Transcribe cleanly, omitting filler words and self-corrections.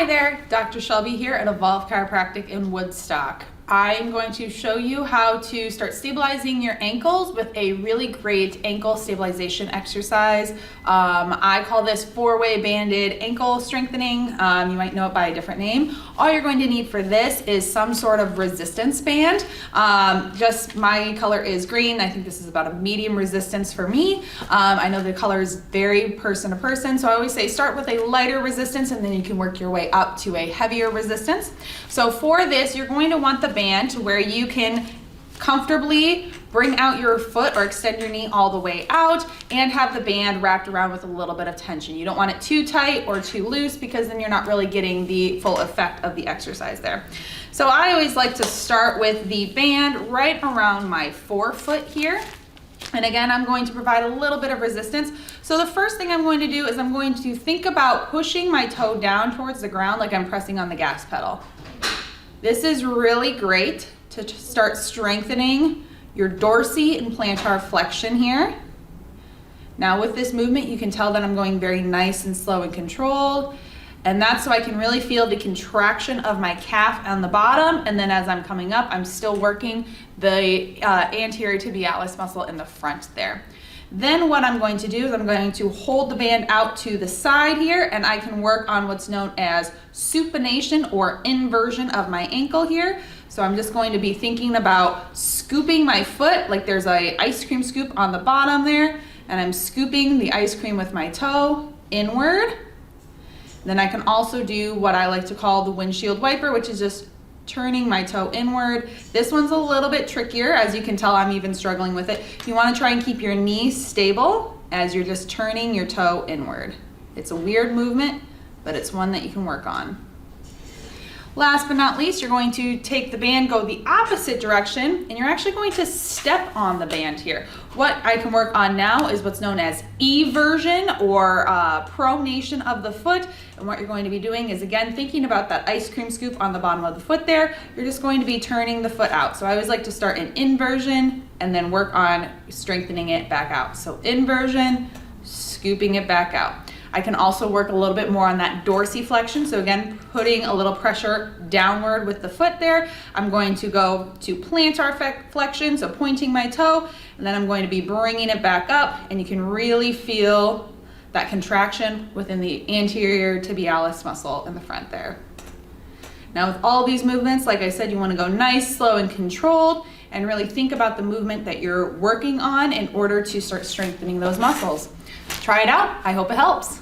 Hi there, Dr. Shelby here at Evolve Chiropractic in Woodstock. I'm going to show you how to start stabilizing your ankles with a really great ankle stabilization exercise. I call this four-way banded ankle strengthening. You might know it by a different name. All you're going to need for this is some sort of resistance band. Just my color is green. I think this is about a medium resistance for me. I know the colors vary person to person, so I always say start with a lighter resistance and then you can work your way up to a heavier resistance. So for this, you're going to want the band to where you can comfortably bring out your foot or extend your knee all the way out and have the band wrapped around with a little bit of tension. You don't want it too tight or too loose because then you're not really getting the full effect of the exercise there. So I always like to start with the band right around my forefoot here. And again, I'm going to provide a little bit of resistance. So the first thing I'm going to do is I'm going to think about pushing my toe down towards the ground like I'm pressing on the gas pedal. This is really great to start strengthening your dorsi and plantar flexion here. Now with this movement, you can tell that I'm going very nice and slow and controlled. And that's so I can really feel the contraction of my calf on the bottom. And then as I'm coming up, I'm still working the anterior tibialis muscle in the front there. Then what I'm going to do is I'm going to hold the band out to the side here and I can work on what's known as supination or inversion of my ankle here. So I'm just going to be thinking about scooping my foot like there's a ice cream scoop on the bottom there, and I'm scooping the ice cream with my toe inward. Then I can also do what I like to call the windshield wiper, which is just turning my toe inward. This one's a little bit trickier. As you can tell, I'm even struggling with it. You want to try and keep your knee stable as you're just turning your toe inward. It's a weird movement, but it's one that you can work on. Last but not least, you're going to take the band, go the opposite direction, and you're actually going to step on the band here. What I can work on now is what's known as eversion or pronation of the foot. And what you're going to be doing is, again, thinking about that ice cream scoop on the bottom of the foot there. You're just going to be turning the foot out. So I always like to start in inversion and then work on strengthening it back out. So inversion, scooping it back out. I can also work a little bit more on that dorsiflexion. So again, putting a little pressure downward with the foot there. I'm going to go to plantar flexion, so pointing my toe, and then I'm going to be bringing it back up, and you can really feel that contraction within the anterior tibialis muscle in the front there. Now with all these movements, like I said, you want to go nice, slow, and controlled, and really think about the movement that you're working on in order to start strengthening those muscles. Try it out. I hope it helps.